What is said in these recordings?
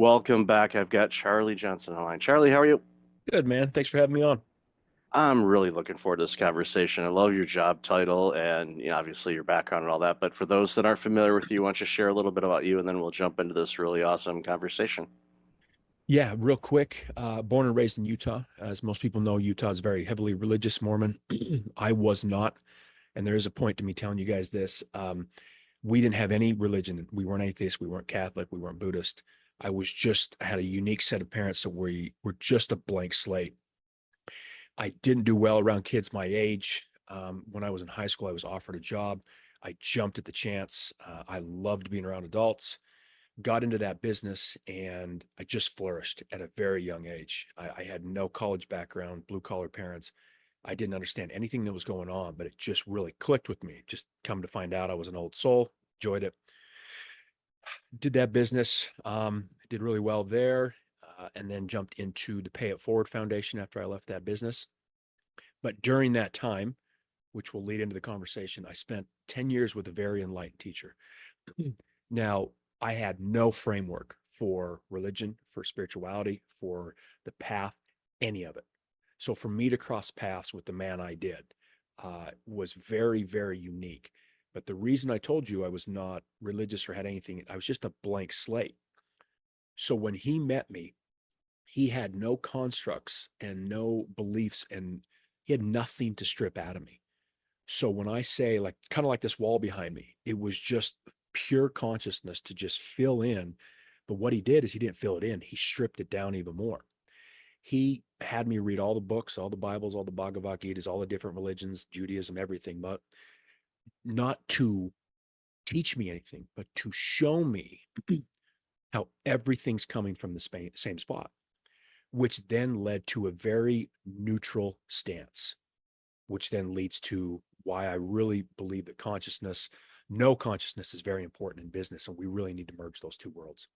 Welcome back. I've got Charlie Johnson on the line. Charlie, how are you? Good, man. Thanks for having me on. I'm really looking forward to this conversation. I love your job title and obviously your background and all that. But for those that aren't familiar with you, why don't you share a little bit about you and then we'll jump into this really awesome conversation. Yeah, real quick. Born and raised in Utah. As most people know, Utah is very heavily religious Mormon. I was not. And there is a point to me telling you guys this. We didn't have any religion. We weren't atheist. We weren't Catholic. We weren't Buddhist. I had a unique set of parents. So we were just a blank slate. I didn't do well around kids my age. When I was in high school, I was offered a job. I jumped at the chance. I loved being around adults. Got into that business, and I just flourished at a very young age. I had no college background, blue collar parents. I didn't understand anything that was going on, but it just really clicked with me. Just come to find out I was an old soul, enjoyed it. Did that business, did really well there, and then jumped into the Pay It Forward Foundation after I left that business. But during that time, which will lead into the conversation, I spent 10 years with a very enlightened teacher. Now, I had no framework for religion, for spirituality, for the path, any of it. So for me to cross paths with the man I did was very, very unique. But the reason I told you I was not religious or had anything, I was just a blank slate. So when he met me, he had no constructs and no beliefs, and he had nothing to strip out of me. So when I say, like, kind of like this wall behind me, it was just pure consciousness to just fill in. But what he did is he didn't fill it in. He stripped it down even more. He had me read all the books, all the Bibles, all the Bhagavad Gita's, all the different religions, Judaism, everything, but not to teach me anything, but to show me how everything's coming from the same spot, which then led to a very neutral stance, which then leads to why I really believe that no consciousness is very important in business. And we really need to merge those two worlds.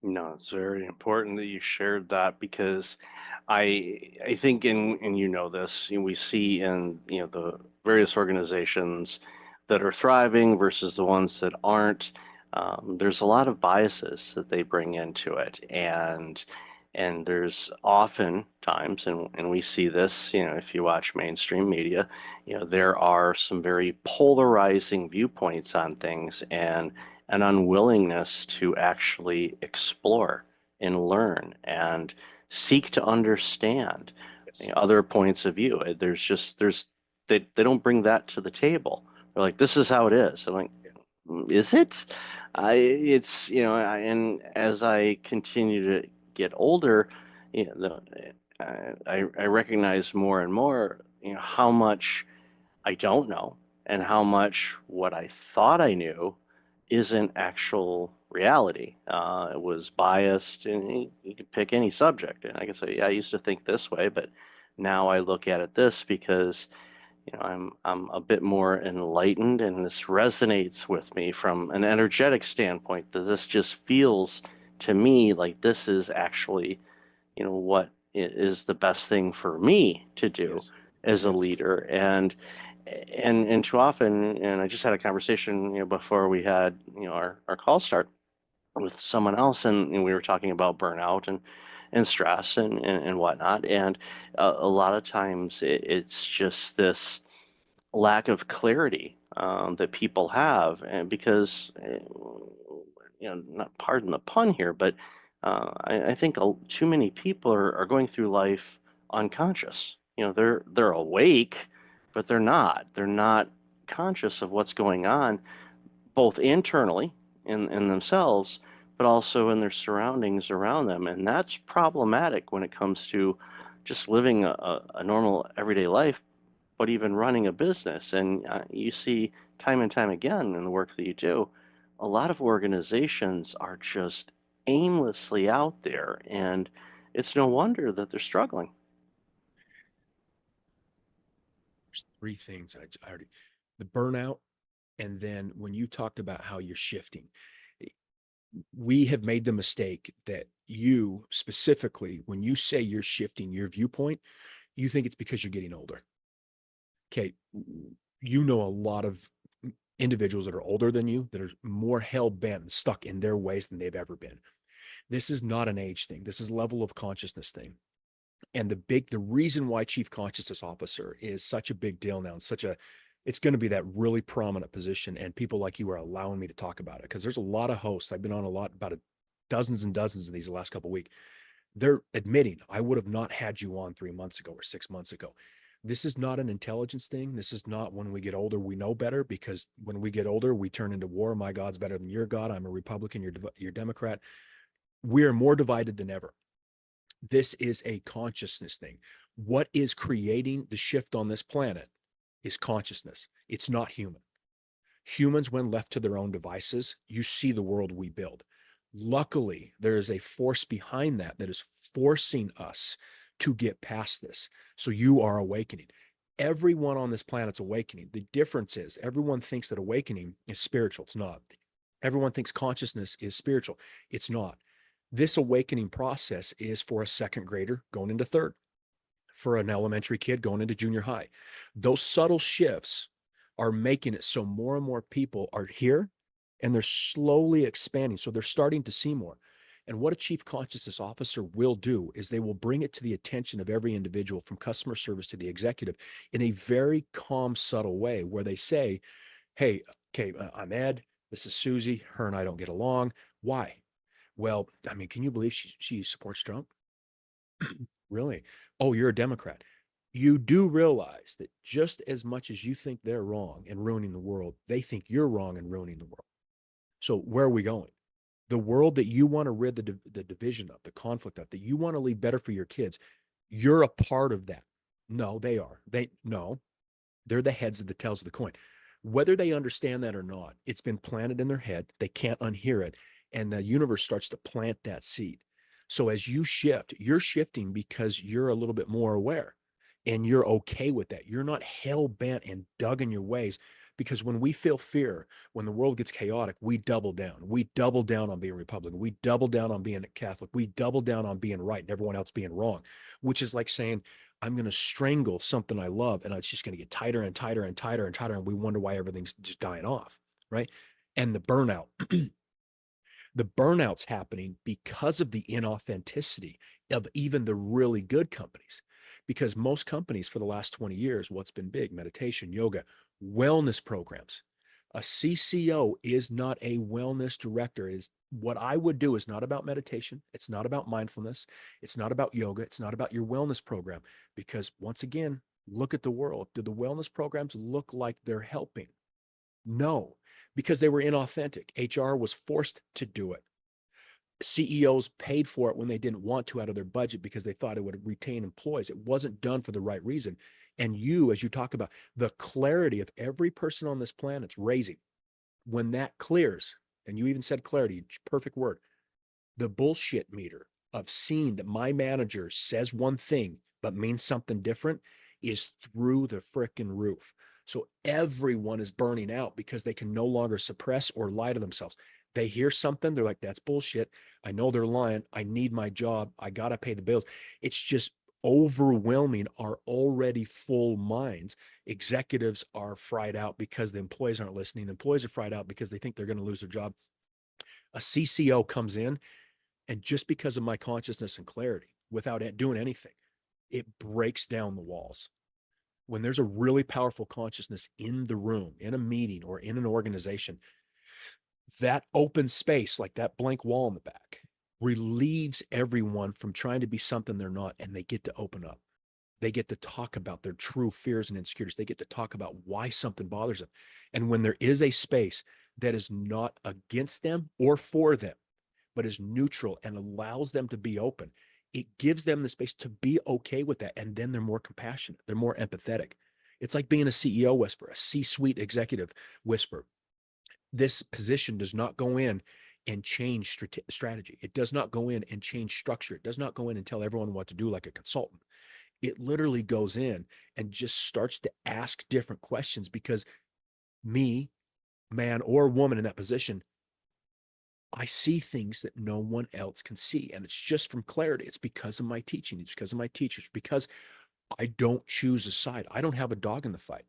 No, it's very important that you shared that because I think and you know this, we see in the various organizations that are thriving versus the ones that aren't. There's a lot of biases that they bring into it, and there's often times, and we see this, if you watch mainstream media, there are some very polarizing viewpoints on things and an unwillingness to actually explore and learn and seek to understand Yes. other points of view. They don't bring that to the table. They're like, this is how it is. I'm like, Yeah. is it? It's, and as I continue to get older, I recognize more and more, how much I don't know and how much what I thought I knew isn't actual reality. It was biased, and you could pick any subject. And I can say, yeah, I used to think this way, but now I look at it this because I'm a bit more enlightened, and this resonates with me from an energetic standpoint. That this just feels to me like this is actually what is the best thing for me to It do is. It as a is. leader. And too often, and I just had a conversation before we had our call start with someone else, and we were talking about burnout and stress and whatnot, and a lot of times it's just this lack of clarity that people have, and because not, pardon the pun here, but I think too many people are going through life unconscious. They're awake, but they're not conscious of what's going on, both internally in themselves, but also in their surroundings around them, and that's problematic when it comes to just living a normal everyday life, but even running a business. And you see time and time again in the work that you do, a lot of organizations are just aimlessly out there, and it's no wonder that they're struggling. There's three things I already, the burnout. And then when you talked about how you're shifting, we have made the mistake that you specifically, when you say you're shifting your viewpoint, you think it's because you're getting older. Okay. You know, a lot of individuals that are older than you that are more hell bent and stuck in their ways than they've ever been. This is not an age thing. This is level of consciousness thing. And the reason why chief consciousness officer is such a big deal now, and it's going to be that really prominent position. And people like you are allowing me to talk about it because there's a lot of hosts. I've been on a lot, about dozens and dozens of these the last couple of weeks. They're admitting I would have not had you on 3 months ago or 6 months ago. This is not an intelligence thing. This is not when we get older, we know better, because when we get older, we turn into war. My God's better than your God. I'm a Republican. You're Democrat. We are more divided than ever. This is a consciousness thing. What is creating the shift on this planet is consciousness. It's not human. Humans, when left to their own devices, you see the world we build. Luckily, there is a force behind that is forcing us to get past this. So you are awakening. Everyone on this planet's awakening. The difference is everyone thinks that awakening is spiritual. It's not. Everyone thinks consciousness is spiritual. It's not. This awakening process is for a second grader going into third, for an elementary kid going into junior high. Those subtle shifts are making it so more and more people are here, and they're slowly expanding. So they're starting to see more. And what a chief consciousness officer will do is they will bring it to the attention of every individual, from customer service to the executive, in a very calm, subtle way, where they say, hey, okay, I'm Ed. This is Susie. Her and I don't get along. Why? Well, I mean, can you believe she supports Trump? Really? Oh, you're a Democrat. You do realize that just as much as you think they're wrong and ruining the world, they think you're wrong and ruining the world. So where are we going? The world that you want to rid the division of, the conflict of, that you want to leave better for your kids, you're a part of that. No, they are. They're the heads of the tails of the coin. Whether they understand that or not, it's been planted in their head. They can't unhear it. And the universe starts to plant that seed. So as you shift, you're shifting because you're a little bit more aware, and you're okay with that. You're not hell bent and dug in your ways, because when we feel fear, when the world gets chaotic, we double down. We double down on being Republican. We double down on being Catholic. We double down on being right and everyone else being wrong, which is like saying, I'm going to strangle something I love, and it's just going to get tighter and tighter and tighter and tighter. And we wonder why everything's just dying off, right? And the burnout. The burnout's happening because of the inauthenticity of even the really good companies. Because most companies for the last 20 years, what's been big? Meditation, yoga, wellness programs. A CCO is not a wellness director. Is what I would do is not about meditation. It's not about mindfulness. It's not about yoga. It's not about your wellness program. Because once again, look at the world. Do the wellness programs look like they're helping? No, because they were inauthentic. HR was forced to do it. CEOs paid for it when they didn't want to out of their budget because they thought it would retain employees. It wasn't done for the right reason. And you, as you talk about the clarity of every person on this planet's raising, when that clears, and you even said clarity, perfect word, the bullshit meter of seeing that my manager says one thing but means something different is through the frickin' roof. So everyone is burning out because they can no longer suppress or lie to themselves. They hear something, they're like, that's bullshit. I know they're lying. I need my job. I got to pay the bills. It's just overwhelming our already full minds. Executives are fried out because the employees aren't listening. The employees are fried out because they think they're going to lose their job. A CCO comes in, and just because of my consciousness and clarity, without doing anything, it breaks down the walls. When there's a really powerful consciousness in the room, in a meeting, or in an organization, that open space, like that blank wall in the back, relieves everyone from trying to be something they're not, and they get to open up. They get to talk about their true fears and insecurities. They get to talk about why something bothers them. And when there is a space that is not against them or for them, but is neutral and allows them to be open, it gives them the space to be okay with that. And then they're more compassionate. They're more empathetic. It's like being a CEO whisperer, a C-suite executive whisperer. This position does not go in and change strategy. It does not go in and change structure. It does not go in and tell everyone what to do like a consultant. It literally goes in and just starts to ask different questions, because me, man or woman in that position, I see things that no one else can see. And it's just from clarity. It's because of my teaching. It's because of my teachers, because I don't choose a side. I don't have a dog in the fight.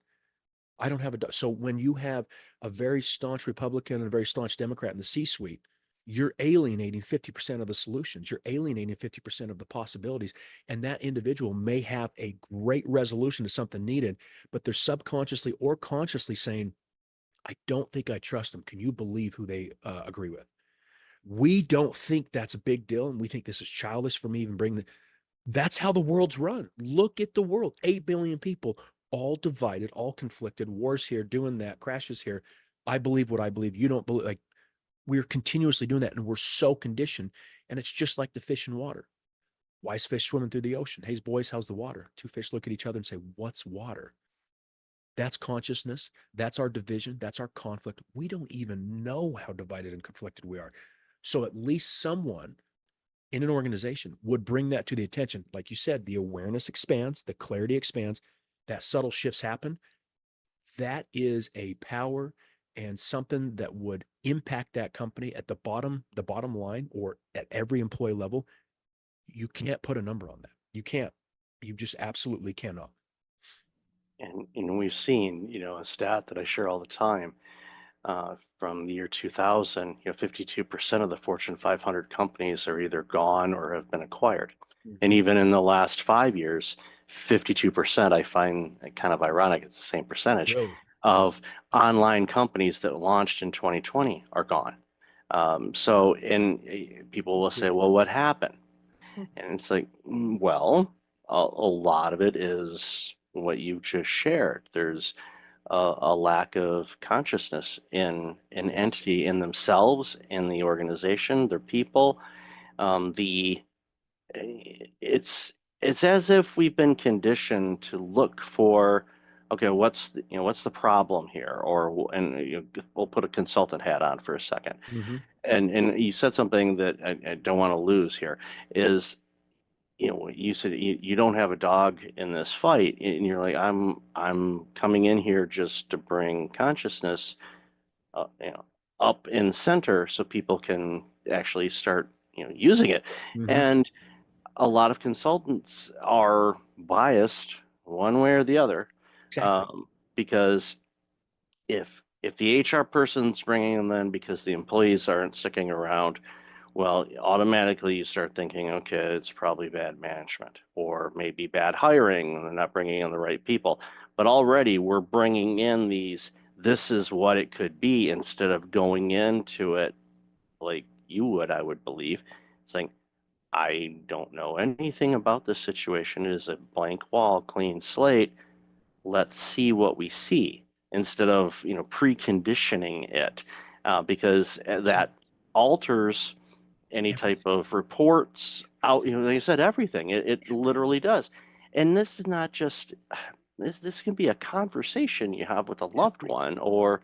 I don't have a dog. So when you have a very staunch Republican and a very staunch Democrat in the C-suite, you're alienating 50% of the solutions. You're alienating 50% of the possibilities. And that individual may have a great resolution to something needed, but they're subconsciously or consciously saying, I don't think I trust them. Can you believe who they agree with? We don't think that's a big deal. And we think this is childish for me even bringing the, that's how the world's run. Look at the world, 8 billion people, all divided, all conflicted, wars here, doing that, crashes here. I believe what I believe. You don't believe. Like, we're continuously doing that, and we're so conditioned. And it's just like the fish in water. Wise fish swimming through the ocean. Hey, boys, how's the water? Two fish look at each other and say, what's water? That's consciousness. That's our division. That's our conflict. We don't even know how divided and conflicted we are. So at least someone in an organization would bring that to the attention. Like you said, the awareness expands, the clarity expands, that subtle shifts happen. That is a power and something that would impact that company at the bottom line, or at every employee level. You can't put a number on that. You can't. You just absolutely cannot. And we've seen, a stat that I share all the time, from the year 2000, 52% of the Fortune 500 companies are either gone or have been acquired. And Mm-hmm. even in the last 5 years, 52%, I find kind of ironic, it's the same percentage Really? of online companies that launched in 2020 are gone. People will say, Good. well, what happened? And it's like, well, a lot of it is what you just shared. There's a lack of consciousness in an Yes. entity, in themselves, in the organization, their people. The it's it's as if we've been conditioned to look for, okay, what's the problem here, we'll put a consultant hat on for a second. Mm-hmm. And you said something that I don't want to lose here is, you said you don't have a dog in this fight, and you're like, I'm coming in here just to bring consciousness, uh, you know, up in center so people can actually start, using it. Mm-hmm. And a lot of consultants are biased one way or the other, Exactly. um, because if the HR person's bringing them in because the employees aren't sticking around, well, automatically you start thinking, okay, it's probably bad management or maybe bad hiring and they're not bringing in the right people. But already we're bringing in this is what it could be, instead of going into it like you would, I would believe, saying, I don't know anything about this situation. It is a blank wall, clean slate. Let's see what we see, instead of, preconditioning it, because So that alters any type everything. of reports out, Everything. like I said, everything. It Everything. literally does. And this is not just, this can be a conversation you have with a loved Everything. one, or,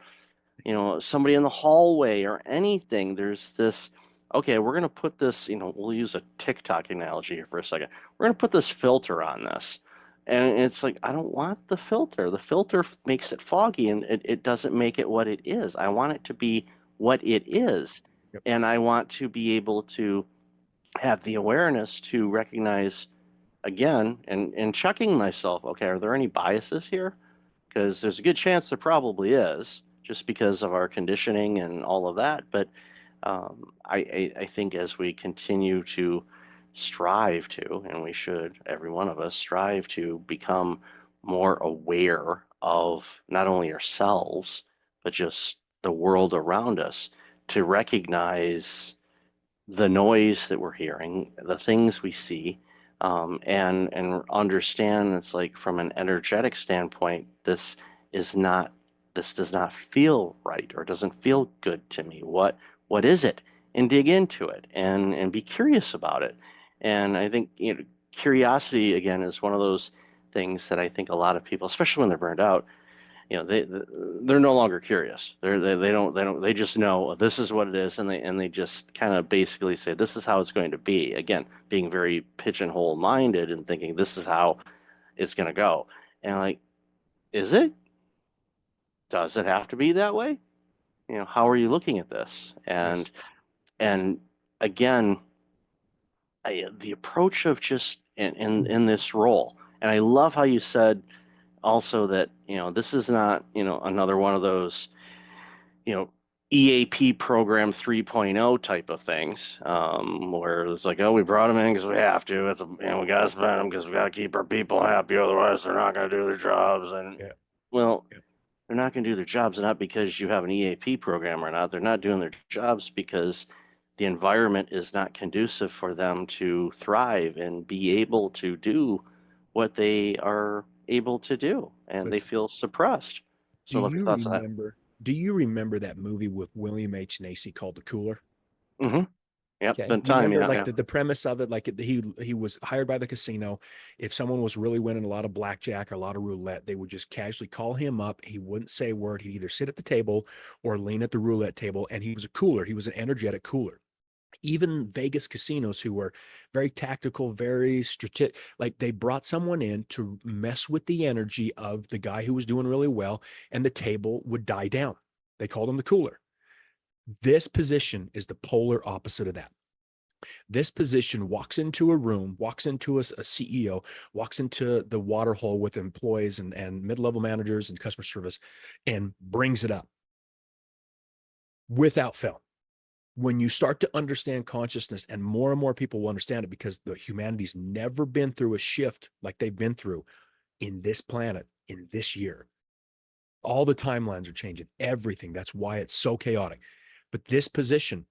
somebody in the hallway or anything. There's this, okay, we're going to put this, we'll use a TikTok analogy here for a second. We're going to put this filter on this. And it's like, I don't want the filter. The filter makes it foggy, and it doesn't make it what it is. I want it to be what it is. Yep. And I want to be able to have the awareness to recognize, again, and checking myself, okay, are there any biases here? Because there's a good chance there probably is, just because of our conditioning and all of that. But I think as we continue to strive to, and we should, every one of us, strive to become more aware of not only ourselves, but just the world around us, to recognize the noise that we're hearing, the things we see, and understand it's like, from an energetic standpoint, is not, this does not feel right, or doesn't feel good to me. What is it? And dig into it, and be curious about it. And I think, curiosity again is one of those things that I think a lot of people, especially when they're burned out, they're no longer curious. They just know this is what it is, and they just kind of basically say this is how it's going to be. Again, being very pigeonhole minded and thinking this is how it's going to go. And like, is it? Does it have to be that way? How are you looking at this? And Yes. and again, the approach of just in this role. And I love how you said also that, this is not, another one of those, you know EAP program 3.0 type of things, where it's like, oh, we brought them in because we have to. We got to spend them because we got to keep our people happy. Otherwise, they're not going to do their jobs. And Yeah. well, Yeah. they're not going to do their jobs not because you have an EAP program or not. They're not doing their jobs because the environment is not conducive for them to thrive and be able to do what they are able to do, and they But feel suppressed. do So, what are your you thoughts on that? remember? Do you remember that movie with William H. Macy called The Cooler? Mm-hmm. Yep, Okay. been You telling me remember that. like Yeah. the premise of it, like he was hired by the casino. If someone was really winning a lot of blackjack or a lot of roulette, they would just casually call him up. He wouldn't say a word. He'd either sit at the table or lean at the roulette table. And he was a cooler. He was an energetic cooler. Even Vegas casinos who were very tactical, very strategic, like they brought someone in to mess with the energy of the guy who was doing really well, and the table would die down. They called him the cooler. This position is the polar opposite of that. This position walks into a room, walks into a CEO, walks into the water hole with employees and mid-level managers and customer service and brings it up without fail. When you start to understand consciousness, and more people will understand it because the humanity's never been through a shift like they've been through in this planet in this year. All the timelines are changing, everything. That's why it's so chaotic. But this position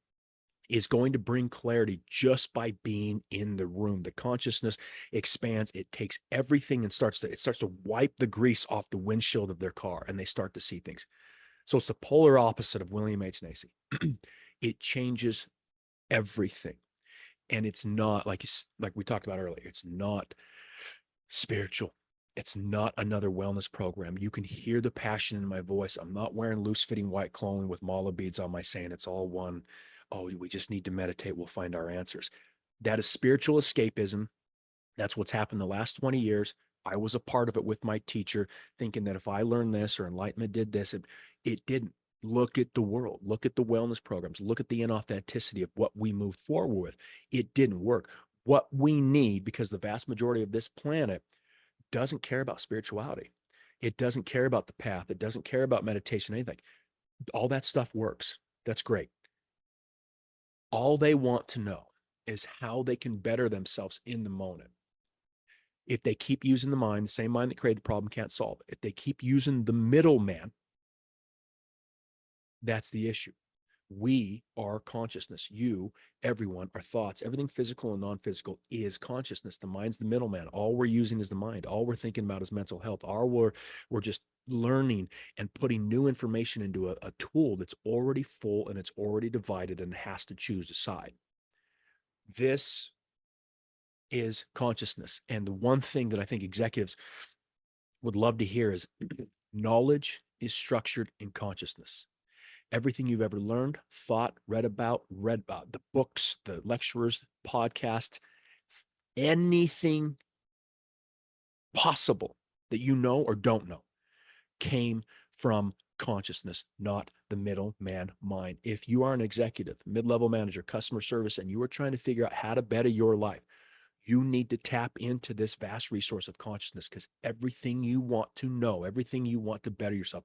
is going to bring clarity just by being in the room. The consciousness expands. It takes everything and starts to wipe the grease off the windshield of their car, and they start to see things. So it's the polar opposite of William H. Macy. It changes everything. And it's not like we talked about earlier, it's not spiritual. It's not another wellness program. You can hear the passion in my voice. I'm not wearing loose fitting white clothing with mala beads on my saying it's all one. Oh, we just need to meditate. We'll find our answers. That is spiritual escapism. That's what's happened the last 20 years. I was a part of it with my teacher, thinking that if I learned this or enlightenment did this, it didn't. Look at the world, look at the wellness programs, look at the inauthenticity of what we moved forward with. It didn't work. What we need, because the vast majority of this planet doesn't care about spirituality, it doesn't care about the path, it doesn't care about meditation, anything. All that stuff works. That's great. All they want to know is how they can better themselves in the moment. If they keep using the mind, the same mind that created the problem can't solve it. If they keep using the middleman, that's the issue. We are consciousness. You, everyone, our thoughts, everything physical and non-physical is consciousness. The mind's the middleman. All we're using is the mind. All we're thinking about is mental health. All we're just learning and putting new information into a tool that's already full and it's already divided and has to choose a side. This is consciousness. And the one thing that I think executives would love to hear is knowledge is structured in consciousness. Everything you've ever learned, thought, read about the books, the lecturers, podcasts, anything possible that you know or don't know came from consciousness, not the middleman mind. If you are an executive, mid-level manager, customer service, and you are trying to figure out how to better your life, you need to tap into this vast resource of consciousness, because everything you want to know, everything you want to better yourself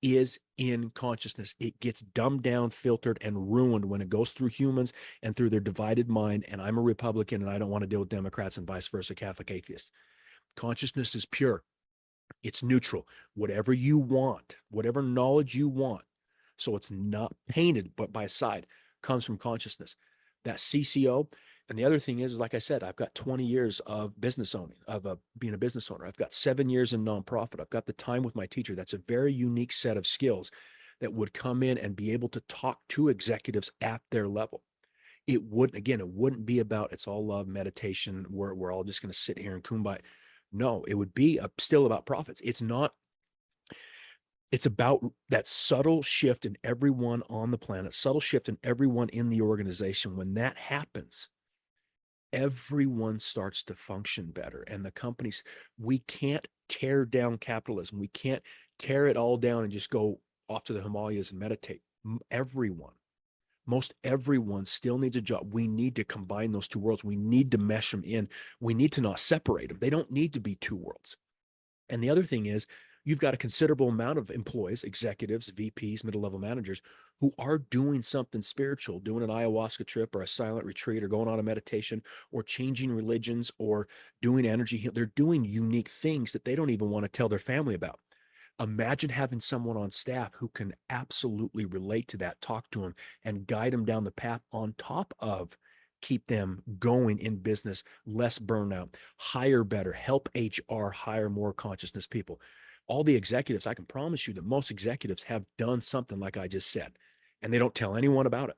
is in consciousness. It gets dumbed down, filtered, and ruined when it goes through humans and through their divided mind. And I'm a Republican and I don't want to deal with Democrats and vice versa, Catholic atheists. Consciousness is pure. It's neutral. Whatever you want, whatever knowledge you want, so it's not painted but by side, comes from consciousness. That CCO. And the other thing is, like I said, I've got 20 years of business owning, of being a business owner. I've got 7 years in nonprofit. I've got the time with my teacher. That's a very unique set of skills that would come in and be able to talk to executives at their level. It wouldn't be about it's all love, meditation. We're all just going to sit here and kumbaya. No, it would be still about profits. It's not. It's about that subtle shift in everyone on the planet, subtle shift in everyone in the organization. When that happens, everyone starts to function better. And the companies, we can't tear down capitalism. We can't tear it all down and just go off to the Himalayas and meditate. Most everyone still needs a job. We need to combine those two worlds. We need to mesh them in. We need to not separate them. They don't need to be two worlds. And the other thing is, you've got a considerable amount of employees, executives, VPs, middle level managers who are doing something spiritual, doing an ayahuasca trip or a silent retreat or going on a meditation or changing religions or doing energy. They're doing unique things that they don't even want to tell their family about. Imagine having someone on staff who can absolutely relate to that, talk to them, and guide them down the path on top of keep them going in business, less burnout, hire better, help HR hire more consciousness people. All the executives, I can promise you that most executives have done something like I just said, and they don't tell anyone about it.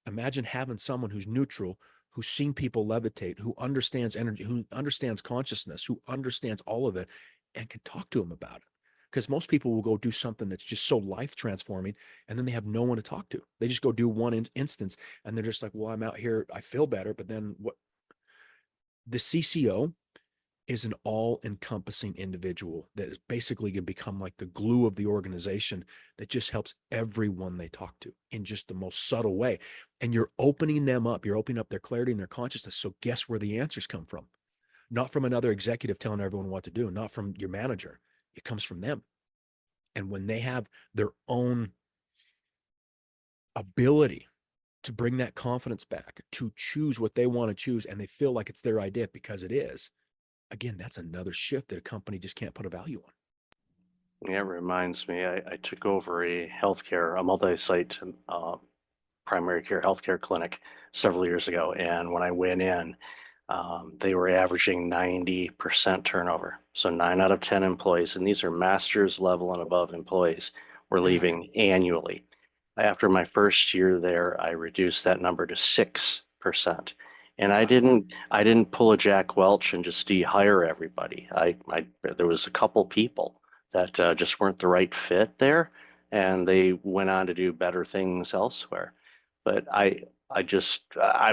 Imagine having someone who's neutral, who's seen people levitate, who understands energy, who understands consciousness, who understands all of it, and can talk to them about it. Because most people will go do something that's just so life transforming, and then they have no one to talk to. They just go do one instance, and they're just like, "Well, I'm out here, I feel better," but then what? The CCO is an all-encompassing individual that is basically going to become like the glue of the organization that just helps everyone they talk to in just the most subtle way. And you're opening them up. You're opening up their clarity and their consciousness. So guess where the answers come from? Not from another executive telling everyone what to do, not from your manager. It comes from them. And when they have their own ability to bring that confidence back, to choose what they want to choose, and they feel like it's their idea because it is, again, that's another shift that a company just can't put a value on. Yeah, it reminds me, I took over a multi-site primary care healthcare clinic several years ago. And when I went in, they were averaging 90% turnover. So 9 out of 10 employees, and these are master's level and above employees, were Yeah. leaving annually. After my first year there, I reduced that number to 6%. And Wow. I didn't pull a Jack Welch and just de-hire everybody. There was a couple people that just weren't the right fit there, and they went on to do better things elsewhere. But I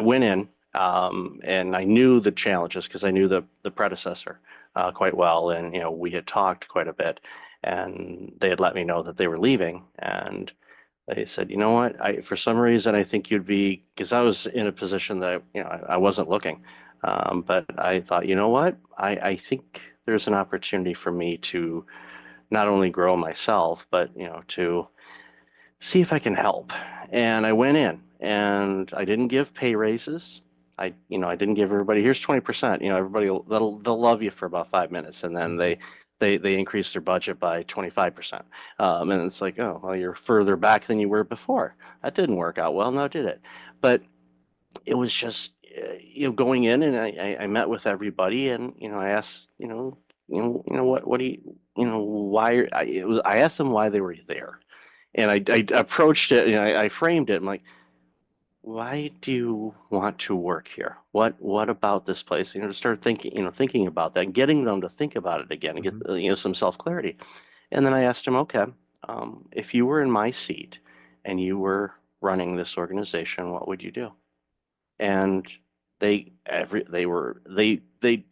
went in, and I knew the challenges because I knew the predecessor quite well, and we had talked quite a bit, and they had let me know that they were leaving, and they said, you know what, for some reason I think you'd be, because I was in a position that I wasn't looking, but I thought, you know what, I think there's an opportunity for me to not only grow myself, but to see if I can help. And I went in and I didn't give pay raises. I didn't give everybody, here's 20%. Everybody they'll love you for about 5 minutes, and then Mhm. they increase their budget by 25%. And it's like, oh, well, you're further back than you were before. That didn't work out well, now did it? But it was just, going in, and I met with everybody, and I asked, what do why I asked them why they were there, and I approached it, and I framed it. I'm like, why do you want to work here? What about this place? To start thinking about that, and getting them to think about it again and get Mhm. some self clarity. And then I asked him, okay, if you were in my seat and you were running this organization, what would you do? And they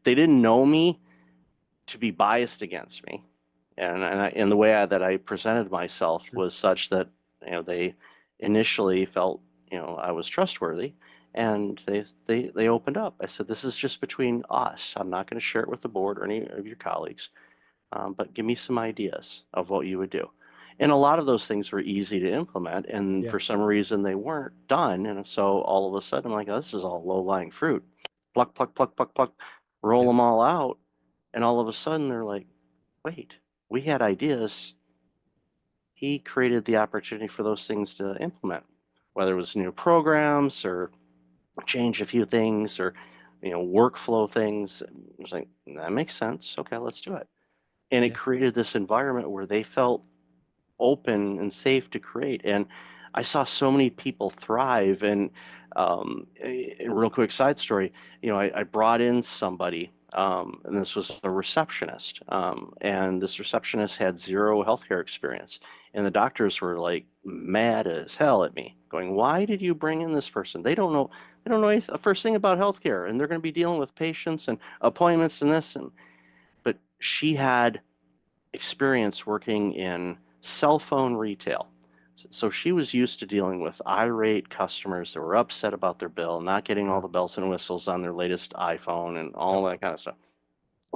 didn't know me to be biased against me, and the way that I presented myself Sure. was such that they initially felt I was trustworthy, and they opened up. I said, this is just between us. I'm not going to share it with the board or any of your colleagues, but give me some ideas of what you would do. And a lot of those things were easy to implement, and Yeah. for some reason they weren't done. And so all of a sudden, I'm like, oh, this is all low-lying fruit. Pluck, pluck, pluck, pluck, pluck, roll Yeah. them all out. And all of a sudden, they're like, wait, we had ideas. He created the opportunity for those things to implement, whether it was new programs or change a few things or workflow things. It was like, that makes sense. Okay, let's do it. And it Yeah. created this environment where they felt open and safe to create. And I saw so many people thrive. And a real quick side story, I brought in somebody, and this was a receptionist. And this receptionist had zero healthcare experience. And the doctors were like mad as hell at me, going, "Why did you bring in this person? They don't know the first thing about healthcare, and they're going to be dealing with patients and appointments and this." And but she had experience working in cell phone retail. So she was used to dealing with irate customers that were upset about their bill, not getting all Wow. the bells and whistles on their latest iPhone and Yep. all that kind of stuff.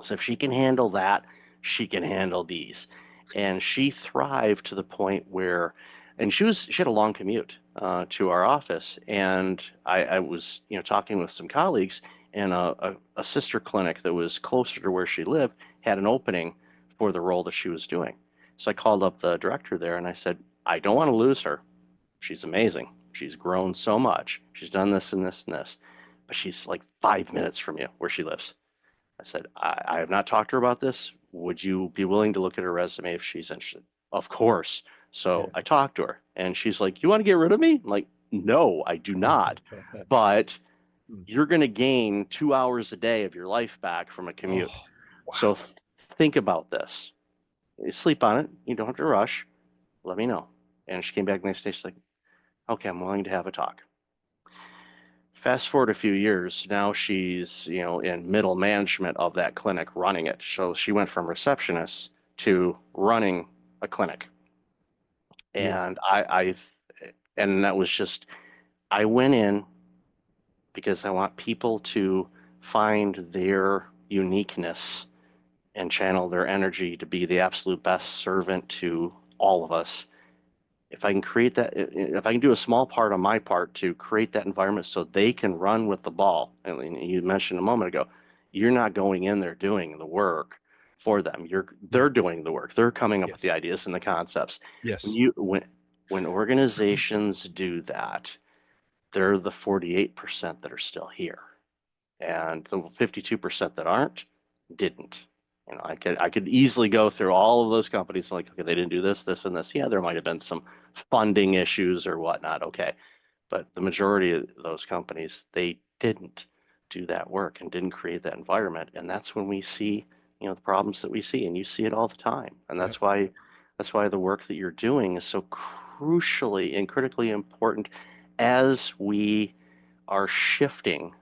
So if she can handle that she can handle these. And she thrived to the point where, and she had a long commute to our office. And I was, talking with some colleagues, and a sister clinic that was closer to where she lived had an opening for the role that she was doing. So I called up the director there and I said, I don't want to lose her. She's amazing. She's grown so much. She's done this and this and this, but she's like 5 minutes from you where she lives. I said, I have not talked to her about this. Would you be willing to look at her resume if she's interested? Of course. So Yeah. I talked to her and she's like, you want to get rid of me? I'm like, no, I do not. But Mm. you're going to gain 2 hours a day of your life back from a commute. Oh, So wow. think about this. You sleep on it. You don't have to rush. Let me know. And she came back the next day. She's like, okay, I'm willing to have a talk. Fast forward a few years, now she's, in middle management of that clinic running it. So she went from receptionist to running a clinic. Beautiful. And and that was just, I went in because I want people to find their uniqueness and channel their energy to be the absolute best servant to all of us. If I can create that, if I can do a small part on my part to create that environment so they can run with the ball, and you mentioned a moment ago, you're not going in there doing the work for them. They're Mm. doing the work. They're coming up with Yes. the ideas and the concepts. When Yes. you when organizations do that, they're the 48% that are still here, and the 52% that aren't didn't. I could easily go through all of those companies like, okay, they didn't do this, this, and this. Yeah, there might have been some funding issues or whatnot. Okay, but the majority of those companies, they didn't do that work and didn't create that environment, and that's when we see, the problems that we see, and you see it all the time. And Yep. that's why the work that you're doing is so crucially and critically important as we are shifting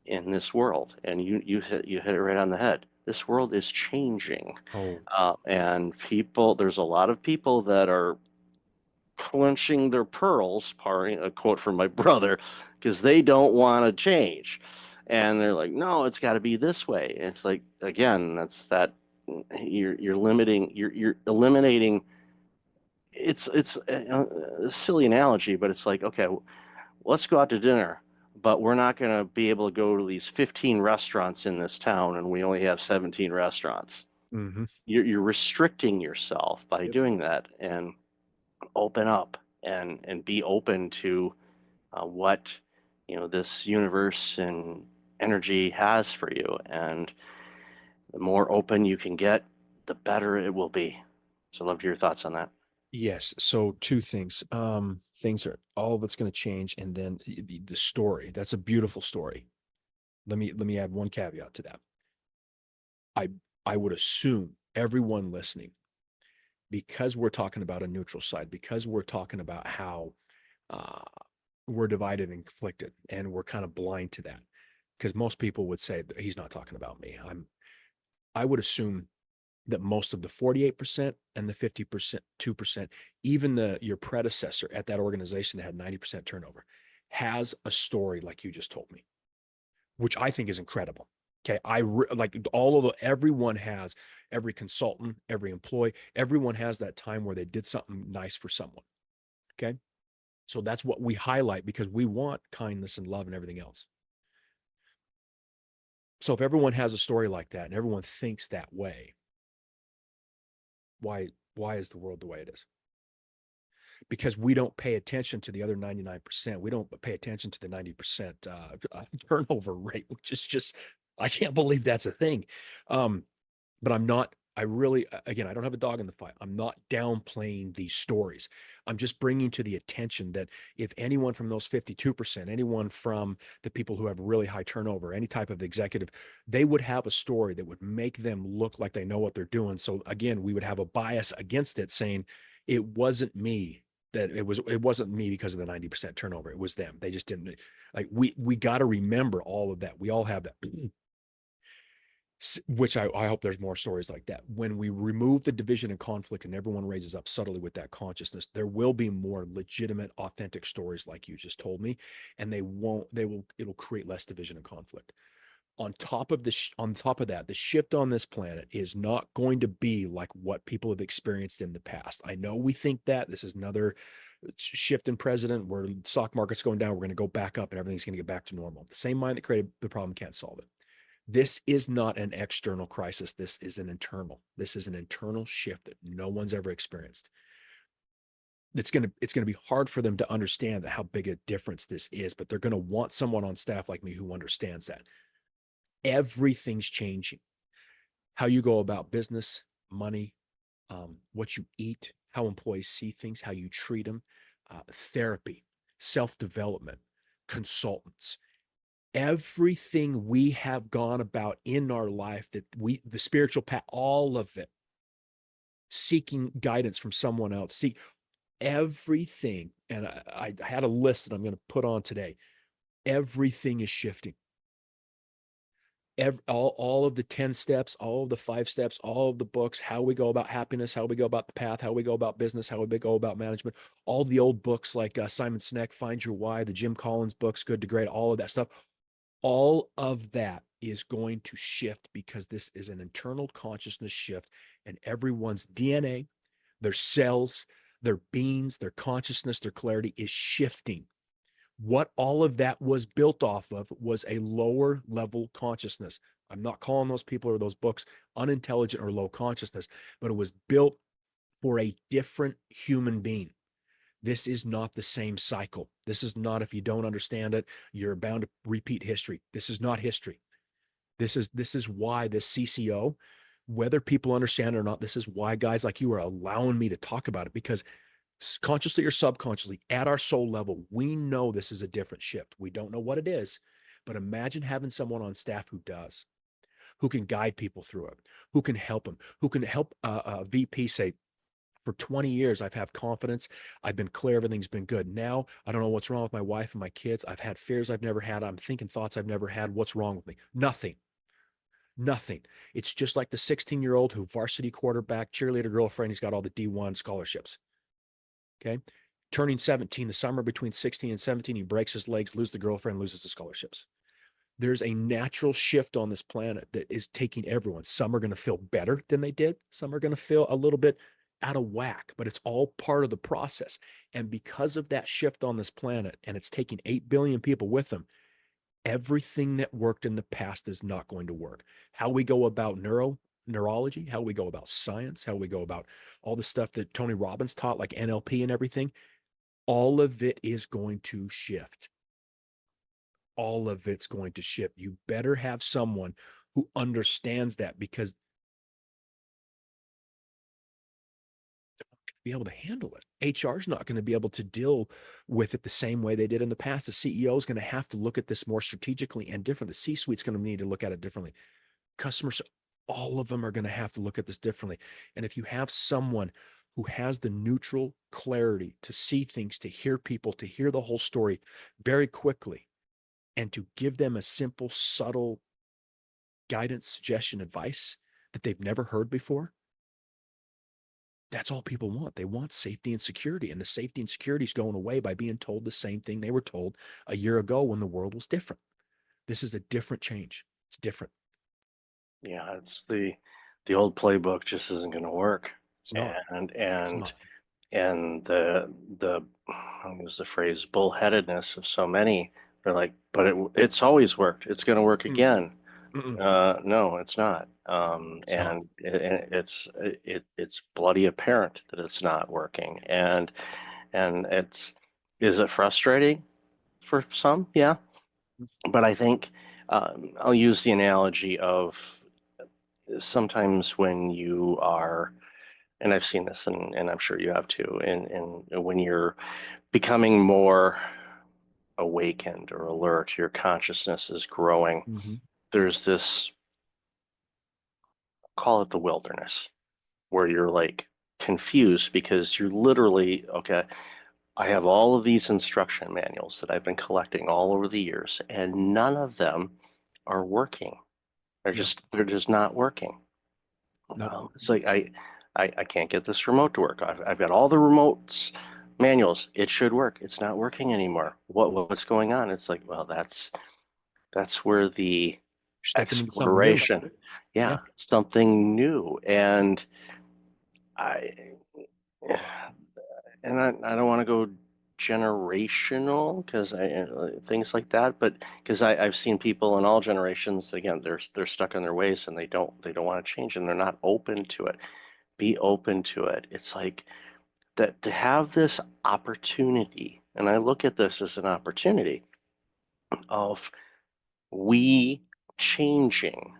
in this world. And you hit it right on the head. This world is changing, Oh, and there's a lot of people that are clenching their pearls, pardon a quote from my brother, because they don't want to change, and they're like, no, it's got to be this way. It's like, again, that's that you're limiting, you're eliminating. It's a silly analogy, but it's like, okay, let's go out to dinner, but we're not going to be able to go to these 15 restaurants in this town, and we only have 17 restaurants. hmm. You're restricting yourself by Yep. doing that, and open up and be open to what this universe and energy has for you. And the more open you can get, the better it will be. So, love to hear your thoughts on that. Yes. So two things. Things are all of it's going to change, and then the story. That's a beautiful story. Let me add one caveat to that. I I would assume everyone listening, because we're talking about a neutral side, because we're talking about how uh, we're divided and conflicted, and we're kind of blind to that. Because most people would say that he's not talking about me. I would assume that most of the 48% and the 50%, 2%, even your predecessor at that organization that had 90% turnover, has a story like you just told me, which I think is incredible. Okay. Like everyone has, every consultant, every employee, everyone has that time where they did something nice for someone. Okay. So that's what we highlight because we want kindness and love and everything else. So if everyone has a story like that and everyone thinks that way, why is the world the way it is? Because we don't pay attention to the other 99%. We don't pay attention to the 90% turnover rate, which is just, I can't believe that's a thing. But I really, again, I don't have a dog in the fight. I'm not downplaying these stories. I'm just bringing to the attention that if anyone from those 52%, anyone from the people who have really high turnover, any type of executive, they would have a story that would make them look like they know what they're doing. So again, we would have a bias against it saying, it wasn't me it wasn't me because of the 90% turnover. It was them. They just didn't like, we got to remember all of that. We all have that. Which I hope there's more stories like that. When we remove the division and conflict and everyone raises up subtly with that consciousness, there will be more legitimate, authentic stories like you just told me, and it'll create less division and conflict. On top of that, the shift on this planet is not going to be like what people have experienced in the past. I know we think that this is another shift in president where the stock market's going down, we're going to go back up and everything's going to get back to normal. The same mind that created the problem can't solve it. This is not an external crisis. This is an internal. This is an internal shift that no one's ever experienced. It's going to be hard for them to understand how big a difference this is, but they're going to want someone on staff like me who understands that. Everything's changing. How you go about business, money, what you eat, how employees see things, how you treat them, therapy, self-development, consultants, everything we have gone about in our life, that the spiritual path, all of it, seeking guidance from someone else, see everything. And I had a list that I'm going to put on today. Everything is shifting. All of the 10 steps, all of the 5 steps, all of the books, how we go about happiness, how we go about the path, how we go about business, how we go about management, all the old books like Simon Sinek, Find Your Why, the Jim Collins books, Good to Great, all of that stuff. All of that is going to shift because this is an internal consciousness shift, and everyone's DNA, their cells, their beings, their consciousness, their clarity is shifting. What all of that was built off of was a lower level consciousness. I'm not calling those people or those books unintelligent or low consciousness, but it was built for a different human being. This is not the same cycle. This is not, if you don't understand it, you're bound to repeat history. This is not history. This is why this CCO, whether people understand it or not, this is why guys like you are allowing me to talk about it, because consciously or subconsciously, at our soul level, we know this is a different shift. We don't know what it is, but imagine having someone on staff who does, who can guide people through it, who can help them, who can help a VP say, for 20 years, I've had confidence. I've been clear. Everything's been good. Now, I don't know what's wrong with my wife and my kids. I've had fears I've never had. I'm thinking thoughts I've never had. What's wrong with me? Nothing. Nothing. It's just like the 16-year-old who varsity quarterback, cheerleader girlfriend. He's got all the D1 scholarships. Okay. Turning 17, the summer between 16 and 17, he breaks his legs, loses the girlfriend, loses the scholarships. There's a natural shift on this planet that is taking everyone. Some are going to feel better than they did. Some are going to feel a little bit out of whack, but it's all part of the process. And because of that shift on this planet, and it's taking 8 billion people with them, everything that worked in the past is not going to work. How we go about neurology, how we go about science, how we go about all the stuff that Tony Robbins taught, like NLP and everything, all of it is going to shift. All of it's going to shift. You better have someone who understands that, because they're not going to be able to handle it. HR is not going to be able to deal with it the same way they did in the past. The CEO is going to have to look at this more strategically and different. The C-suite is going to need to look at it differently. Customers, all of them are going to have to look at this differently. And if you have someone who has the neutral clarity to see things, to hear people, to hear the whole story very quickly, and to give them a simple, subtle guidance, suggestion, advice that they've never heard before, that's all people want. They want safety and security. And the safety and security is going away by being told the same thing they were told a year ago when the world was different. This is a different change. It's different. Yeah, it's the old playbook just isn't going to work. It's not. And It's and not. and the I'll use the phrase bullheadedness of so many. They're like, but it's always worked. It's going to work Mm, again. mm-mm. No, it's not. It's not. And it's bloody apparent that it's not working. And is it frustrating for some? Yeah, but I think I'll use the analogy of sometimes when you are, and I've seen this, and I'm sure you have too, and when you're becoming more awakened or alert, your consciousness is growing. Mm-hmm. There's this, call it the wilderness, where you're like confused because you're literally, okay, I have all of these instruction manuals that I've been collecting all over the years, and none of them are working. No, They're just not working. nope. It's like I can't get this remote to work. I've got all the remotes manuals. It should work. It's not working anymore. What's going on? It's like, well, that's where the stepping into something new. exploration. Yeah. Yeah, something new. And I I don't want to go generational because I things like that, but because I've seen people in all generations, again, they're stuck in their ways and they don't want to change and they're not open to it. Be open to it. It's like that to have this opportunity, and I look at this as an opportunity of we changing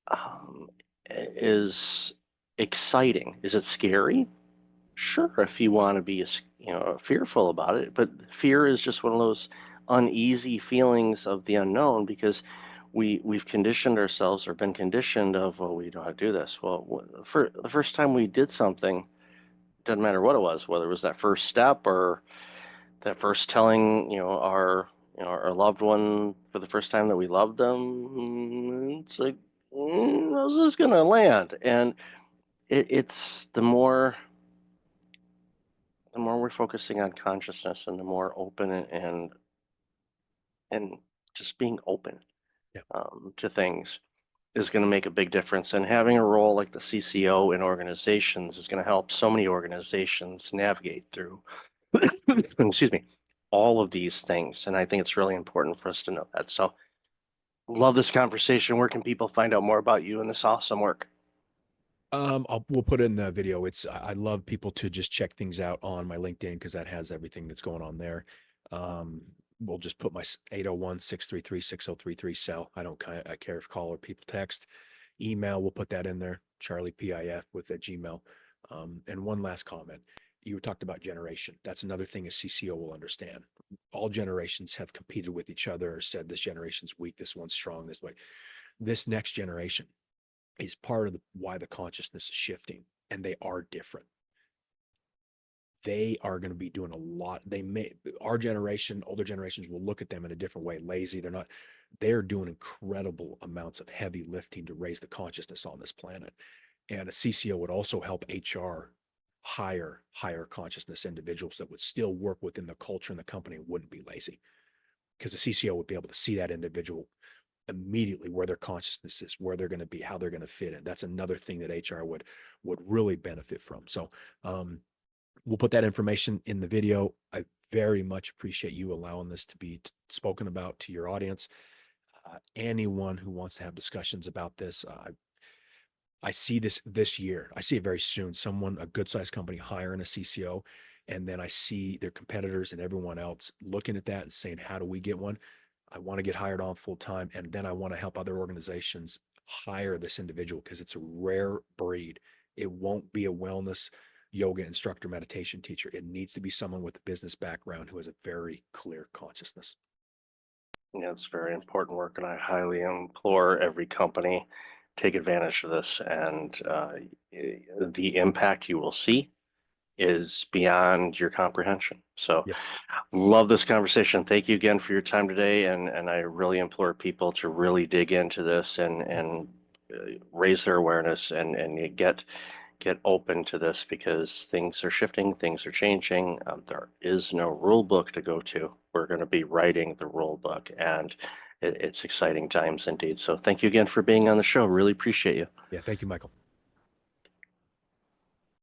um, is exciting. Is it scary? Sure, if you want to be, fearful about it, but fear is just one of those uneasy feelings of the unknown because we've conditioned ourselves or been conditioned of, well, we know how to do this. Well, for the first time we did something, doesn't matter what it was, whether it was that first step or that first telling, our loved one for the first time that we loved them. It's like, how's this gonna land? And it's the more we're focusing on consciousness and the more open and just being open Yeah. to things is going to make a big difference. And having a role like the CCO in organizations is going to help so many organizations navigate through, excuse me, all of these things. And I think it's really important for us to know that. So, love this conversation. Where can people find out more about you and this awesome work? We'll put it in the video. I love people to just check things out on my LinkedIn because that has everything that's going on there. We'll just put my 801-633-6033 cell. I care if call or people text. Email, we'll put that in there, charleypif with a Gmail. And one last comment. You talked about generation. That's another thing a CCO will understand. All generations have competed with each other or said this generation's weak, this one's strong, this way. This next generation is part of why the consciousness is shifting, and they are different. They are going to be doing a lot. Our generation, older generations will look at them in a different way. Lazy, they're doing incredible amounts of heavy lifting to raise the consciousness on this planet. And a CCO would also help HR hire higher consciousness individuals that would still work within the culture and the company and wouldn't be lazy, because the CCO would be able to see that individual immediately where their consciousness is, where they're going to be, how they're going to fit in. That's another thing that HR would really benefit from. So we'll put that information in the video. I very much appreciate you allowing this to be spoken about to your audience. Anyone who wants to have discussions about this, I see this year. I see it very soon. A good sized company hiring a CCO, and then I see their competitors and everyone else looking at that and saying, "How do we get one?" I want to get hired on full time, and then I want to help other organizations hire this individual because it's a rare breed. It won't be a wellness yoga instructor, meditation teacher. It needs to be someone with a business background who has a very clear consciousness. Yeah, it's very important work, and I highly implore every company take advantage of this. And the impact you will see is beyond your comprehension. So, Yes. love this conversation. Thank you again for your time today, and I really implore people to really dig into this and raise their awareness and you get open to this because things are shifting, things are changing. There is no rule book to go to. We're going to be writing the rule book, and it's exciting times indeed. So thank you again for being on the show. Really appreciate you. Yeah. Thank you, Michael.